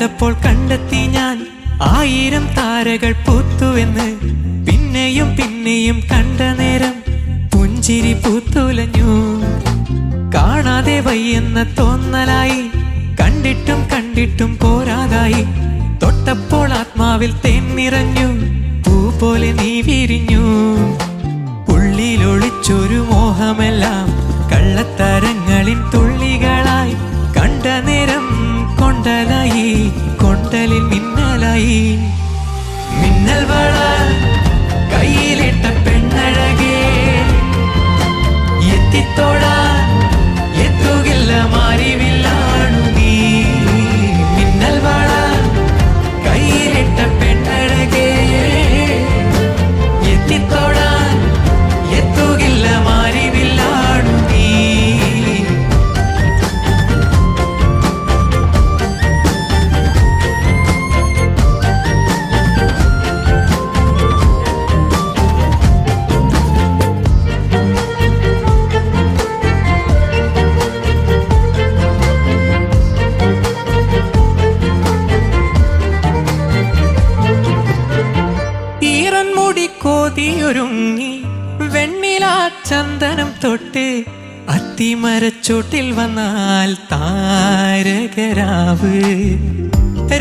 കണ്ടപ്പോൾ കണ്ടെത്തി ഞാൻ 1000 താരകൾ പൂത്തുവെന്ന്. പിന്നെയും പിന്നെയും കണ്ട നേരം പുഞ്ചിരി പൂത്തുലഞ്ഞു. കാണാതെ വയ്യെന്ന തോന്നലായി, കണ്ടിട്ടും കണ്ടിട്ടും പോരാതായി. തൊട്ടപ്പോൾ ആത്മാവിൽ തേൻ നിറഞ്ഞു, പൂ പോലെ നീ വിരിഞ്ഞു. ഉള്ളിലൊളിച്ചൊരു മോഹമെല്ലാം കള്ളത്തരങ്ങളിൻ തുള്ളികളായി. കണ്ട നേരം കൊണ്ടലായി, കൊണ്ടലിൽ മിന്നലായി. മിന്നൽ വള കയ്യിലിട്ട പെണ്ണഴകേ, എത്തിത്തോടാൻ എത്തുകില്ല മാറിവില്ലാണു നീ. മിന്നൽ വള കയ്യിലിട്ട പെണ്ണഴകേ, എത്തിത്തോടാൻ എത്തുകില്ല മാറിവില്ലാണു നീ. കോതിയൊരുങ്ങി വെണ്ണിലാ ചന്ദനം തൊട്ട് അത്തിമരച്ചോട്ടിൽ വന്നാൽ താരകരാവ്.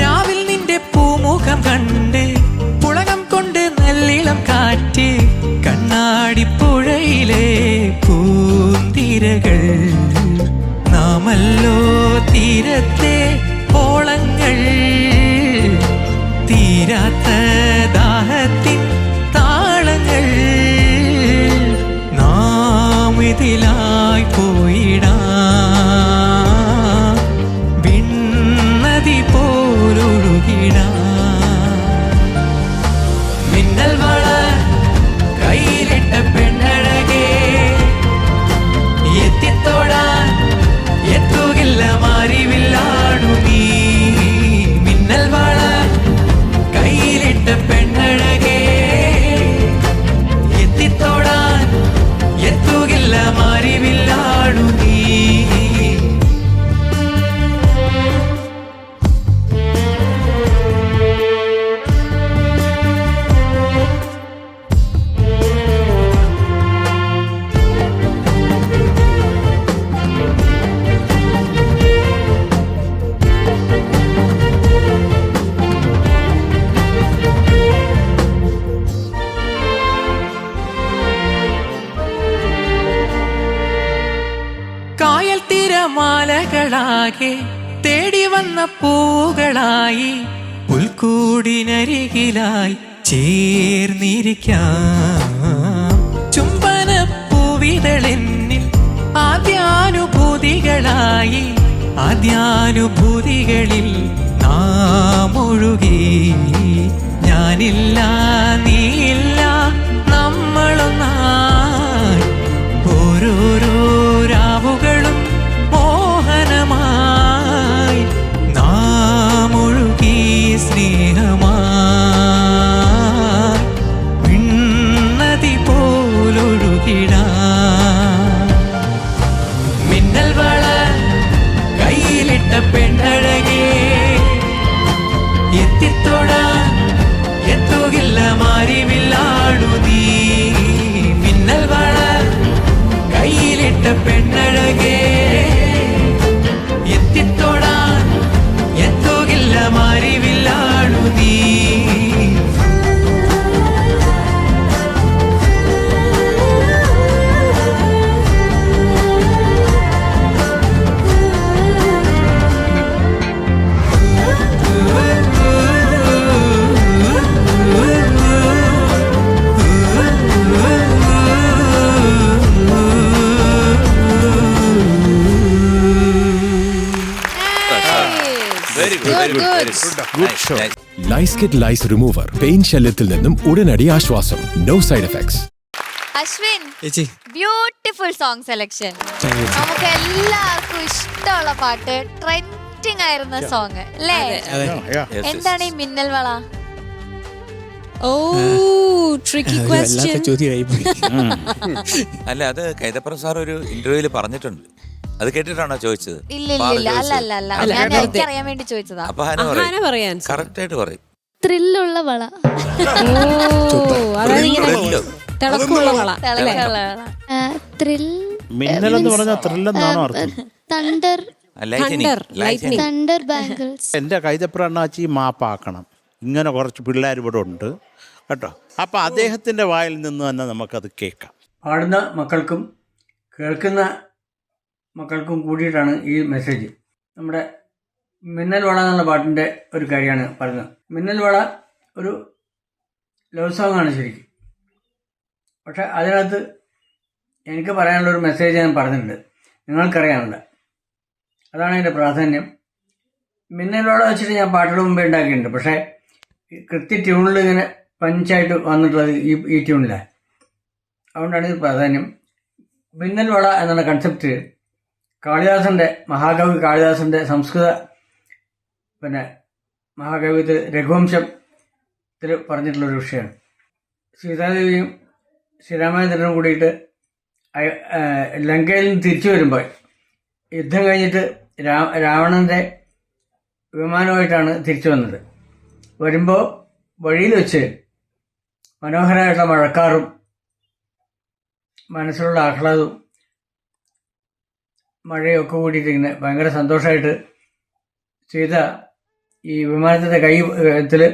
രാവിൽ നിന്റെ പൂമുഖം കണ്ട് പുളകം കൊണ്ട് നല്ലിളം കാറ്റ്. കണ്ണാടിപ്പുഴയിലെ പൂന്തിരകൾ നാമല്ലോ തീരത്തെ ഓളങ്ങൾ. തീരാത്ത ദാഹത്തിൻ താളങ്ങൾ നാം ഇതിലായി പോയിടാ. വിണ്ണതി പോലൊഴുകിടാ. മിന്നൽ വള കയ്യിലിട്ട പെണ്ണഴകേ, എത്തിത്തോടാൻ എത്തുകില്ല മാറിവില്ലാണു നീ. മിന്നൽ വള കയ്യിലിട്ട പെണ്ണഴകേ, എത്തിത്തോടാൻ എത്തുകില്ല മാറിവില്ലാണു നീ. കായൽ തിരമാലകളാകെ തേടി വന്ന പൂകളായി. പുൽക്കൂടിനരികിലായി ചേർന്നിരിക്കാം. ചുംബനപ്പൂവിതളെന്നിൽ ആദ്യാനുഭൂതികളായി. ആദ്യാനുഭൂതികളിൽ നാം ഒഴുകി. ഞാനില്ല നീയില്ല നമ്മളൊന്നായി. ഓരോരോ രാവുകളും മോഹനമായി. നാം ഒഴുകി സ്നേഹമായി. വിണ്ണതി പോലൊഴുകിടാ. മിന്നൽ വള കയ്യിലിട്ട പെണ്ണഴകേ, എത്തിത്തോടാൻ എത്തുകില്ല മാറിവില്ലാണു നീ. മിന്നൽ വള കയ്യിലിട്ട പെണ്ണഴകേ, എത്തിത്തോടാൻ എത്തുകില്ല മാറിവില്ലാണു നീ. ലൈസ്കിറ്റ് ലൈസ് റിമൂവർ പെയിൻ ശല്യത്തിൽ നിന്നും ഉടനടി ആശ്വാസം. No side effects. Ashwin, beautiful song selection. നമുക്ക് എല്ലാവർക്കും ഇഷ്ടമുള്ള പാട്ട്, ട്രെൻഡിങ് ആയിരുന്ന സോങ് അല്ലേ? എന്താണ് ഈ മിന്നൽ വള? Tricky question. ചോദ്യമായി പോയി. അല്ല, അത് കൈതപ്പുറം സാർ ഒരു ഇന്റർവ്യൂവിൽ പറഞ്ഞിട്ടുണ്ട്. അത് കേട്ടിട്ടാണോ ചോദിച്ചത്? ഇല്ല ഞാൻ എനിക്കറിയാൻ വേണ്ടി ചോദിച്ചതാ. അപ്പൊ അഹാന പറയാൻ കറക്റ്റ് ആയിട്ട് പറയും. ത്രില്ലുള്ള വള. അതായത് ഇങ്ങനെ തിളക്കമുള്ള വള. മിന്നൽ എന്ന് പറഞ്ഞാൽ ത്രില്ലെന്നാണോ അർത്ഥം? Thunder bangles. എൻ്റെ കൈതപ്പുറം അണ്ണാച്ചി മാപ്പാക്കണം. ഇങ്ങനെ കുറച്ച് പിള്ളേർ ഇവിടെ ഉണ്ട് കേട്ടോ. അപ്പം അദ്ദേഹത്തിൻ്റെ വായിൽ നിന്ന് തന്നെ നമുക്കത് കേൾക്കാം. പാടുന്ന മക്കൾക്കും കേൾക്കുന്ന മക്കൾക്കും കൂടിയിട്ടാണ് ഈ മെസ്സേജ്. നമ്മുടെ മിന്നൽ വള എന്നുള്ള പാട്ടിൻ്റെ ഒരു കാര്യമാണ് പറയുന്നത്. മിന്നൽ വള ഒരു ലവ് സോങ്ങാണ് ശരിക്കും. പക്ഷെ അതിനകത്ത് എനിക്ക് പറയാനുള്ളൊരു മെസ്സേജ് ഞാൻ പറഞ്ഞിട്ടുണ്ട്, നിങ്ങൾക്കറിയാനുണ്ട്. അതാണ് അതിൻ്റെ പ്രാധാന്യം. മിന്നൽ വള വെച്ചിട്ട് ഞാൻ പാട്ടുകൾ മുമ്പേ ഉണ്ടാക്കിയിട്ടുണ്ട്. പക്ഷേ കൃത്യ ട്യൂണിൽ ഇങ്ങനെ പഞ്ചായിട്ട് വന്നിട്ടുള്ളത് ഈ ട്യൂണിലാണ്. അതുകൊണ്ടാണ് ഇത് പ്രാധാന്യം. മിന്നൽ വള എന്നുള്ള കൺസെപ്റ്റ് കാളിദാസൻ്റെ, മഹാകവി കാളിദാസൻ്റെ സംസ്കൃത മഹാകവിത്തിൽ രഘുവംശത്തിൽ പറഞ്ഞിട്ടുള്ളൊരു വിഷയമാണ്. സീതാദേവിയും ശ്രീരാമചന്ദ്രനും കൂടിയിട്ട് ലങ്കയിൽ നിന്ന് തിരിച്ചു വരുമ്പോൾ യുദ്ധം കഴിഞ്ഞിട്ട് രാവണൻ്റെ വിമാനമായിട്ടാണ് തിരിച്ചു വന്നത്. വരുമ്പോൾ വഴിയിൽ വെച്ച് മനോഹരമായിട്ടുള്ള മഴക്കാറും മനസ്സിലുള്ള ആഹ്ലാദവും മഴയൊക്കെ കൂടിയിട്ട് ഇങ്ങനെ ഭയങ്കര സന്തോഷമായിട്ട് സീത ഈ വിമാനത്തിൻ്റെ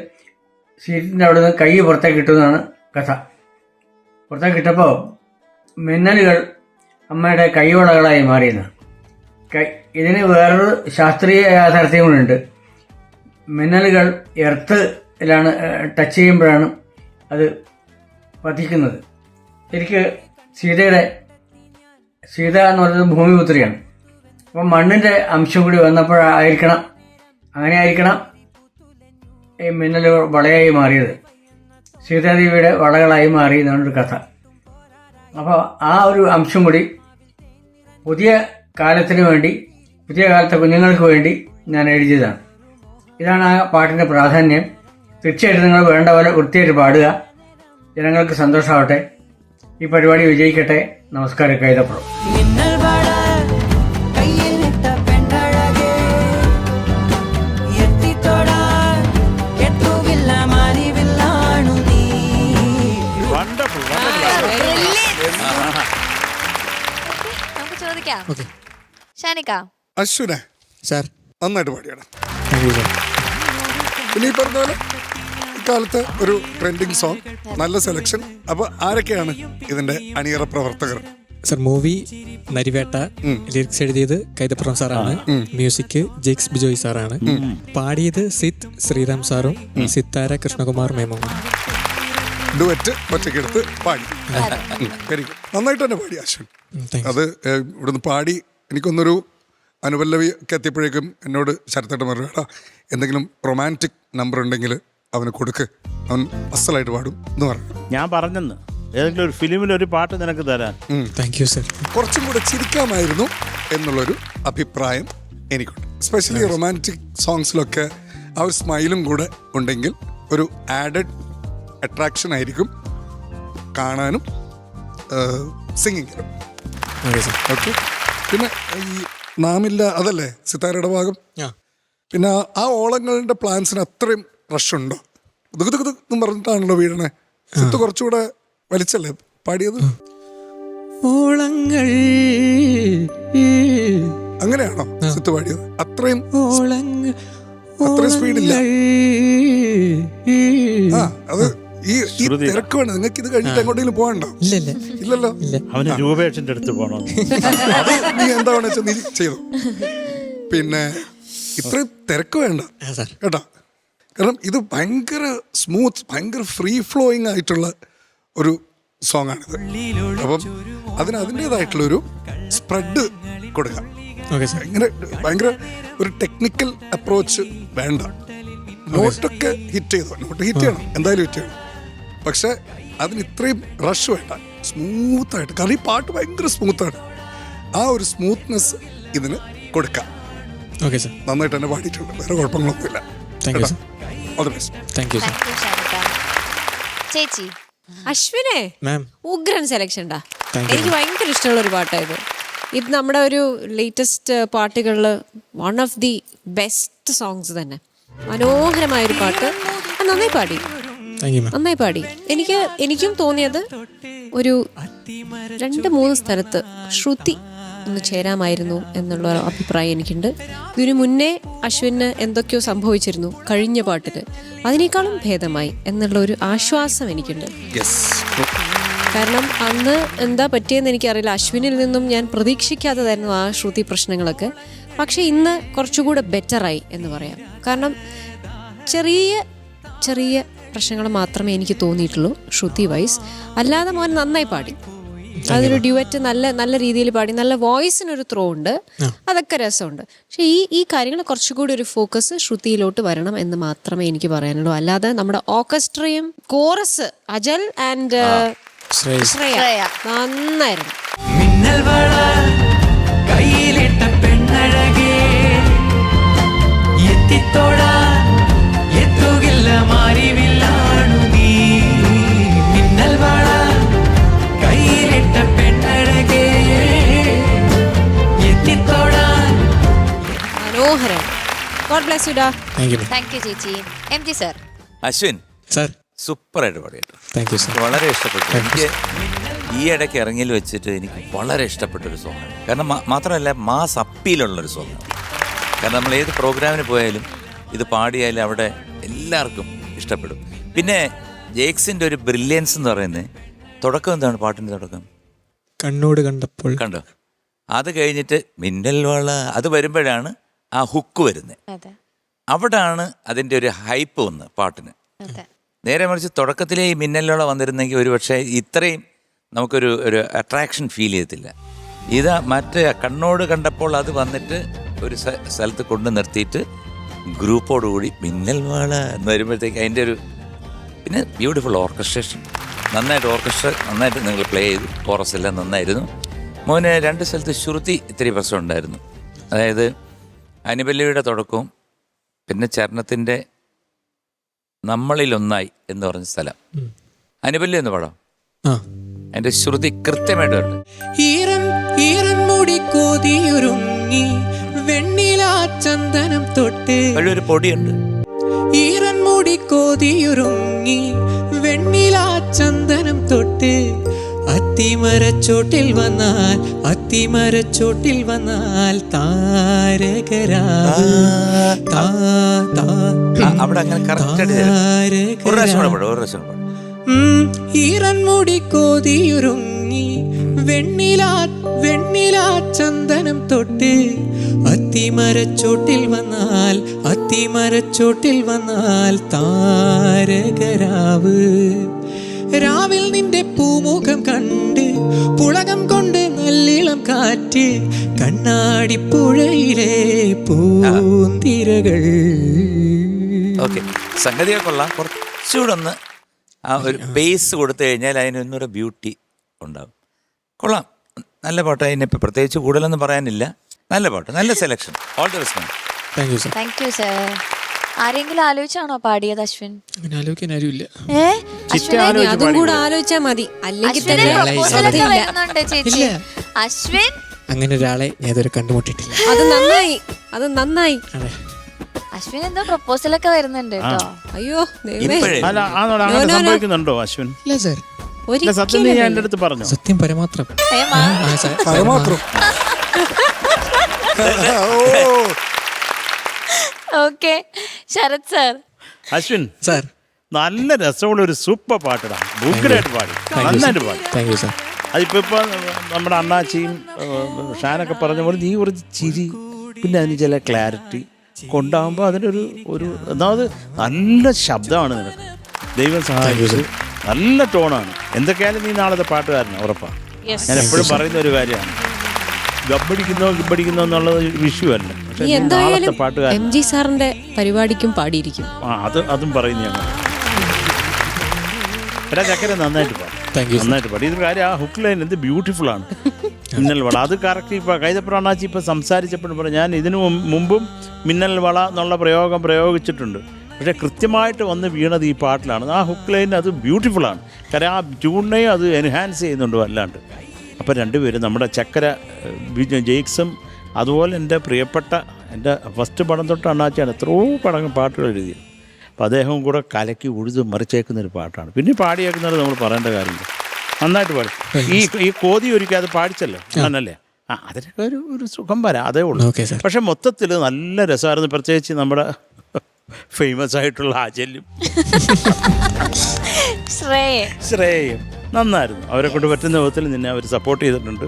സീറ്റിൻ്റെ അവിടെ നിന്ന് കൈ പുറത്തേക്ക് കിട്ടുന്നതാണ് കഥ. പുറത്തേക്ക് കിട്ടപ്പോൾ മിന്നലുകൾ അമ്മയുടെ കൈവളകളായി മാറിയെന്ന്. ഇതിന് വേറൊരു ശാസ്ത്രീയ യാഥാർത്ഥ്യം കൂടിയുണ്ട്. മിന്നലുകൾ എർത്തിലാണ് ടച്ച് ചെയ്യുമ്പോഴാണ് അത് പതിക്കുന്നത്. ശരിക്ക് സീത എന്ന് പറയുന്നത് ഭൂമിപുത്രിയാണ്. അപ്പം മണ്ണിൻ്റെ അംശം കൂടി വന്നപ്പോഴായിരിക്കണം, അങ്ങനെ ആയിരിക്കണം ഈ മിന്നലുകൾ വളയായി മാറിയത്. സീതാദേവിയുടെ വളകളായി മാറി എന്നാണൊരു കഥ. അപ്പോൾ ആ ഒരു അംശം കൂടി പുതിയ കാലത്തിന് വേണ്ടി, പുതിയ കാലത്തെ കുഞ്ഞുങ്ങൾക്ക് വേണ്ടി ഞാൻ എഴുതിയതാണ്. ഇതാണ് ആ പാട്ടിൻ്റെ പ്രാധാന്യം. തീർച്ചയായിട്ടും നിങ്ങൾ വേണ്ട പോലെ വൃത്തിയായിട്ട് പാടുക. ജനങ്ങൾക്ക് സന്തോഷമാവട്ടെ. ഈ പരിപാടി വിജയിക്കട്ടെ. നമസ്കാരം. കൈതപ്പുറം. നമുക്ക് ചോദിക്കാം. ഷാനിക്ക. അശ്വിനെ സാർ നന്നായിട്ട് പാടിയാണ്. പിന്നെ ഈ പറഞ്ഞ പോലെ ഇക്കാലത്ത് ഒരു ട്രെൻഡിങ് സോങ്, നല്ല സെലക്ഷൻ. അപ്പൊ ആരൊക്കെയാണ് ഇതിന്റെ അണിയറ പ്രവർത്തകർ? സർ, മൂവി നരിവേട്ട, ലിറിക്സ് എഴുതിയത് കൈതപ്പുറം സാറാണ്, മ്യൂസിക് ജെയ്ക്സ് ബിജോയ് സാറാണ്, പാടിയത് സിത്ത് ശ്രീറാം സാറും സിത്താര കൃഷ്ണകുമാർ മേമും. ഡുവറ്റ് ഒറ്റയ്ക്കെടുത്ത് പാടി. Very good. നന്നായിട്ട് തന്നെ പാടി അശ്വിൻ. അത് ഇവിടുന്ന് പാടി എനിക്കൊന്നൊരു അനുപല്ലവി ഒക്കെ എത്തിയപ്പോഴേക്കും എന്നോട് ശരത്തേട്ടൻ പറഞ്ഞു, എടാ എന്തെങ്കിലും റൊമാൻറ്റിക് നമ്പർ ഉണ്ടെങ്കിൽ അവന് കൊടുക്ക്, അവൻ അസലായിട്ട് പാടും എന്ന് പറഞ്ഞു. ഞാൻ പറഞ്ഞെന്ന് ഏതെങ്കിലും ഒരു ഫിലിമിലൊരു പാട്ട് നിനക്ക് തരാൻ. Thank you sir. കുറച്ചും കൂടെ ചിരിക്കാമായിരുന്നു എന്നുള്ളൊരു അഭിപ്രായം എനിക്കുണ്ട്. എസ്പെഷ്യലി റൊമാൻറ്റിക് സോങ്സിലൊക്കെ ആ ഒരു സ്മൈലും കൂടെ ഉണ്ടെങ്കിൽ ഒരു ആഡഡ് അട്രാക്ഷൻ ആയിരിക്കും കാണാനും സിംഗിങ്ങിനും. ഓക്കെ. പിന്നെ ഈ നാമില്ല, അതല്ലേ സിത്താരയുടെ ഭാഗം. പിന്നെ ആ ഓളങ്ങളുടെ പ്ലാൻസിന് അത്രയും റഷുണ്ടോ? ഇതും പറഞ്ഞിട്ടാണല്ലോ വീഴണേ. സിത്ത് കുറച്ചുകൂടെ വലിച്ചല്ലേ പാടിയത്? ഓളങ്ങൾ അങ്ങനെയാണോ സിത്ത് പാടിയത്? അത്രയും സ്പീഡില്ല. ആ, അത് ഈ തിരക്ക് വേണം. നിങ്ങൾക്ക് ഇത് കഴിഞ്ഞിട്ട് എങ്ങോട്ടെങ്കിലും പോകണ്ടോ? ഇല്ലല്ലോ. അവന് രൂപേഷിന്റെ അടുത്ത് പോകണോ? അത് നീ എന്താണെന്ന് വെച്ചാൽ നീ ചെയ്തു. പിന്നെ ഇത്രയും തിരക്ക് വേണ്ട കേട്ടോ. കാരണം ഇത് ഭയങ്കര സ്മൂത്ത്, ഭയങ്കര ഫ്രീ ഫ്ലോയിങ് ആയിട്ടുള്ള ഒരു സോങ് ആണിത്. അപ്പം അതിൻ്റെതായിട്ടുള്ളൊരു സ്പ്രെഡ് കൊടുക്കാം. ഇങ്ങനെ ഭയങ്കര ഒരു ടെക്നിക്കൽ അപ്രോച്ച് വേണ്ട. നോട്ടൊക്കെ ഹിറ്റ് ചെയ്തോ, നോട്ട് ഹിറ്റ് ചെയ്യണം, എന്തായാലും ഹിറ്റ് ചെയ്യണം. പക്ഷെ അതിന് ഇത്രയും റഷ് വേണ്ട, സ്മൂത്തായിട്ട്. കാരണം ഈ പാട്ട് ഭയങ്കര സ്മൂത്താണ്. ആ ഒരു സ്മൂത്ത്നെസ് ഇതിന് കൊടുക്കാം. നന്നായിട്ട് തന്നെ പാടിയിട്ടുണ്ട്, വേറെ കുഴപ്പങ്ങളൊന്നുമില്ല. All the best. Thank you sir. ചേച്ചി അശ്വിനെ മാം ഉഗ്രൻ സെലക്ഷൻ ഉണ്ടാ. Thank you, എനിക്ക് ഭയങ്കര ഇഷ്ടമുള്ള ഒരു പാട്ടായത്. ഇത് നമ്മുടെ ഒരു ലേറ്റസ്റ്റ് പാട്ടുകളിൽ one of the best songs തന്നെ. മനോഹരമായൊരു പാട്ട്. നന്നായി പാടി, താങ്ക് യു മാം. നന്നായി പാടി. എനിക്കും തോന്നിയത് ഒരു 2-3 സ്ഥലത്ത് ശ്രുതി ഒന്ന് ചേരാമായിരുന്നു എന്നുള്ള ഒരു അഭിപ്രായം എനിക്കുണ്ട്. ഇതിനു മുന്നേ അശ്വിന് എന്തൊക്കെയോ സംഭവിച്ചിരുന്നു കഴിഞ്ഞ പാട്ടിന്, അതിനേക്കാളും ഭേദമായി എന്നുള്ള ഒരു ആശ്വാസം എനിക്കുണ്ട്. കാരണം അന്ന് എന്താ പറ്റിയെന്ന് എനിക്കറിയില്ല. അശ്വിനിൽ നിന്നും ഞാൻ പ്രതീക്ഷിക്കാത്തതായിരുന്നു ആ ശ്രുതി പ്രശ്നങ്ങളൊക്കെ. പക്ഷെ ഇന്ന് കുറച്ചുകൂടെ ബെറ്ററായി എന്ന് പറയാം. കാരണം ചെറിയ ചെറിയ പ്രശ്നങ്ങൾ മാത്രമേ എനിക്ക് തോന്നിയിട്ടുള്ളൂ ശ്രുതി വൈസ്. അല്ലാതെ മോൻ നന്നായി പാടി. അതൊരു ഡ്യുവറ്റ് നല്ല രീതിയിൽ പാടി. നല്ല വോയിസിനൊരു ത്രോ ഉണ്ട്, അതൊക്കെ രസമുണ്ട്. പക്ഷെ ഈ കാര്യങ്ങൾ കുറച്ചുകൂടി ഒരു ഫോക്കസ് ശ്രുതിയിലോട്ട് വരണം എന്ന് മാത്രമേ എനിക്ക് പറയാനുള്ളൂ. അല്ലാതെ നമ്മുടെ ഓർക്കസ്ട്രയും കോറസ് അജൽ ആൻഡ് ശ്രേയ നന്നായിരുന്നു. മിന്നൽ വള കയ്യിലിട്ട പെണ്ണഴകേ എത്തിത്തോടാ എത്തുകില്ല മാറിവില്ലാണു നീ. മിന്നൽ വള കയ്യിലിട്ട പെണ്ണഴകേ എത്തിത്തോടാ. മനോഹരം. ഗോഡ് ബ്ലെസ് യു ഡാ. Thank you ma'am. Thank you ചേച്ചി. M G sir. Ashwin sir സൂപ്പറായിട്ട് പാടി കേട്ടോ. Thank you sir. വളരെ ഇഷ്ടപ്പെട്ടു. എനിക്ക് ഈ ഇടയ്ക്ക് ഇറങ്ങിയിൽ വെച്ചിട്ട് എനിക്ക് വളരെ ഇഷ്ടപ്പെട്ടൊരു സോങ്ങാണ്. കാരണം മാത്രമല്ല മാസ് അപ്പീലുള്ളൊരു സോങ്ങാണ്. കാരണം നമ്മൾ ഏത് പ്രോഗ്രാമിന് പോയാലും ഇത് പാടിയാലും അവിടെ എല്ലാവർക്കും ഇഷ്ടപ്പെടും. പിന്നെ ജേക്സിൻ്റെ ഒരു ബ്രില്യൻസ് എന്ന് പറയുന്നത് തുടക്കം എന്താണ് പാട്ടിൻ്റെ തുടക്കം? കണ്ണോട് കണ്ടപ്പോൾ കണ്ടോ? അത് കഴിഞ്ഞിട്ട് മിന്നൽ വള അത് വരുമ്പോഴാണ് ആ ഹുക്ക് വരുന്നത്. അതെ അവിടാണ് അതിൻ്റെ ഒരു ഹൈപ്പ് വന്ന് പാട്ടിന്. അതെ. നേരെ മറിച്ച് തുടക്കത്തിലേ ഈ മിന്നലോളം വന്നിരുന്നെങ്കിൽ ഒരു പക്ഷേ ഇത്രയും നമുക്കൊരു അട്രാക്ഷൻ ഫീൽ ചെയ്യത്തില്ല. ഇത് മറ്റേ കണ്ണോട് കണ്ടപ്പോൾ അത് വന്നിട്ട് ഒരു സ്ഥലത്ത് കൊണ്ട് നിർത്തിയിട്ട് ഗ്രൂപ്പോടുകൂടി മിന്നൽ വാള എന്ന് വരുമ്പോഴത്തേക്ക് അതിൻ്റെ ഒരു പിന്നെ ബ്യൂട്ടിഫുൾ ഓർക്കസ്ട്രേഷൻ. നന്നായിട്ട് ഓർക്കസ്ട്ര നന്നായിട്ട് നിങ്ങൾ പ്ലേ ചെയ്തു. കോറസ് എല്ലാം നന്നായിരുന്നു. മോന് 2 സ്ഥലത്ത് ശ്രുതി ഇത്തിരി പ്രശ്നം ഉണ്ടായിരുന്നു. അതായത് അനുപല്ലവിയുടെ തുടക്കവും പിന്നെ ചരണത്തിൻ്റെ നമ്മളിലൊന്നായി എന്ന് പറഞ്ഞ സ്ഥലം. അനുപല്ലി എന്ന് പാടാം. അതിന്റെ ശ്രുതി കൃത്യമായിട്ടുണ്ട്. ചന്ദനം തൊട്ട് ഒരു പൊടിയുണ്ട്. ഈറൻമുടി കോതിയുരുങ്ങി വെണ്ണിലാ ചന്ദനം തൊട്ട് അത്തിമരച്ചോട്ടിൽ വന്നാൽ താരകരാവ് അവിടെ അങ്ങനെ കറക്റ്റ് ഈറൻമുടി കോതിയുരുങ്ങി വെണ്ണിലാ ചന്ദനം തൊട്ട് അത്തിമരച്ചോട്ടിൽ വന്നാൽ താരകരാവ്. രാവിൽ നിന്റെ പൂമുഖം കണ്ട് പുളകം കൊണ്ട് നല്ലിളം കാറ്റ് കണ്ണാടിപ്പുഴയിലെ പൂന്തിരകൾ. ഓക്കെ, സംഗതിയൊക്കെ കൊള്ളാം. കുറച്ചുകൂടെ ഒന്ന് ആ ഒരു ബേസ് കൊടുത്തു കഴിഞ്ഞാൽ അതിനൊന്നൊരു ബ്യൂട്ടി ഉണ്ടാവും. കൊള്ളാം, നല്ല പാട്ട്. അതിനിപ്പോൾ പ്രത്യേകിച്ച് കൂടുതലൊന്നും പറയാനില്ല. നല്ല പാട്ട്, നല്ല selection. All the best. Thank you sir. Thank you sir. ആരെങ്കിലും ആലോചിച്ചാണോ പാടിയത് അശ്വിൻ? അങ്ങനെ ആലോചിക്കാൻ ആരുമില്ല. അതും കൂടെ ആലോചിച്ചാൽ മതി. അല്ലെങ്കിൽ ചേച്ചി അശ്വിൻ അങ്ങനെ ഒരാളെ ഞാൻ ഇതുവരെ കണ്ടുമുട്ടിയിട്ടില്ല. അത് നന്നായി. അശ്വിൻ എന്തോ പ്രപ്പോസലൊക്കെ വരുന്നുണ്ട് കേട്ടോ. അയ്യോ സംഭവിക്കുന്നുണ്ടോ അശ്വിൻ? ഇല്ല സാർ. സത്യം ഞാൻ എൻ്റെ അടുത്ത് പറഞ്ഞു. സത്യം പരമാത്രം. Okay, Sarath sir. Ashwin sir, നല്ല രസമുള്ള ഒരു സൂപ്പർ പാട്ടിടാ. ഭൂക്കരായിട്ട് പാടി, നന്നായിട്ട് പാടി. Thank you sir. അതിപ്പോൾ നമ്മുടെ അണ്ണാച്ചിയും ഷാനൊക്കെ പറഞ്ഞ പോലെ നീ കുറച്ച് ചിരി, പിന്നെ അതിന് ചില ക്ലാരിറ്റി കൊണ്ടാകുമ്പോൾ അതിനൊരു ഒന്നാമത് നല്ല ശബ്ദമാണ് നിനക്ക്. ദൈവം സഹായിച്ചു. നല്ല ടോണാണ്. എന്തൊക്കെയായാലും നീ നാളത്തെ പാട്ടുകാരനാണ്, ഉറപ്പാണ്. ഞാൻ എപ്പോഴും പറയുന്ന ഒരു കാര്യമാണ്. ഗബ്ബടിക്കുന്നോ എന്നുള്ളത് വിഷു അല്ല. പക്ഷേ നാളത്തെ പാട്ടുകാരൻ എം ജി സാറിന്റെ പരിപാടിക്കും പാടിയിരിക്കും. അതും പറയുന്ന ഞങ്ങൾ. എടാ ചക്കര നന്നായിട്ട് പാടും, നന്നായിട്ട് പാടി. ഇതൊരു കാര്യം, ആ ഹുക്ക് ലൈൻ എന്ത് ബ്യൂട്ടിഫുൾ ആണ്. മിന്നൽ വള അത് കറക്റ്റ്. ഇപ്പോൾ കൈതപ്രം അണ്ണാച്ചി ഇപ്പോൾ സംസാരിച്ചപ്പോഴും പറഞ്ഞു, ഞാൻ ഇതിനു മുമ്പും മിന്നൽ വള എന്നുള്ള പ്രയോഗിച്ചിട്ടുണ്ട്. പക്ഷേ കൃത്യമായിട്ട് വന്ന് വീണത് ഈ പാട്ടിലാണ്. ആ ഹുക്ക് ലൈൻ അത് ബ്യൂട്ടിഫുള്ളാണ്. കാരണം ആ ട്യൂണിനെ അത് എൻഹാൻസ് ചെയ്യുന്നുണ്ട് വല്ലാണ്ട്. അപ്പോൾ രണ്ടുപേരും നമ്മുടെ ചക്കര ജെയ്ക്സും അതുപോലെ എൻ്റെ പ്രിയപ്പെട്ട എൻ്റെ ഫസ്റ്റ് പടം തൊട്ട് അണ്ണാച്ചിയാണ് എത്രയോ പാട്ടുകൾ എഴുതിയത്. അപ്പോൾ അദ്ദേഹവും കൂടെ കലക്കി ഉഴുത് മറിച്ചേക്കുന്നൊരു പാട്ടാണ്. പിന്നെ പാടിയേക്കുന്നത് നമ്മൾ പറയേണ്ട കാര്യമില്ല, നന്നായിട്ട് പാടി. ഈ കോതി ഒരിക്കൽ അത് പാടിച്ചല്ലോ അല്ലേ, അതിനൊക്കെ ഒരു സുഖം വരാം, അതേ ഉള്ളൂ. പക്ഷെ മൊത്തത്തിൽ നല്ല രസമായിരുന്നു. പ്രത്യേകിച്ച് നമ്മുടെ ഫേമസ് ആയിട്ടുള്ള ആചല്യം ശ്രേയം നന്നായിരുന്നു. അവരെ കൊണ്ട് പറ്റുന്ന വിധത്തിൽ നിന്നെ അവർ സപ്പോർട്ട് ചെയ്തിട്ടുണ്ട്.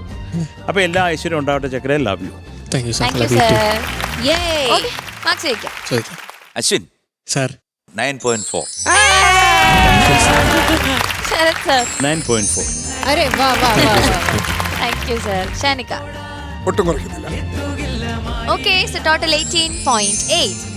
അപ്പോൾ എല്ലാ ഐശ്വര്യം ഉണ്ടാവട്ടെ ചക്കര. Love you. അശ്വിൻ സാർ 9.4. 9.4. അരെ വാ വാ വാ താങ്ക് യു സർ. ഷാനിക്ക ഒട്ടും കുറയ്ക്കുന്നില്ല. Okay, so total 18.8.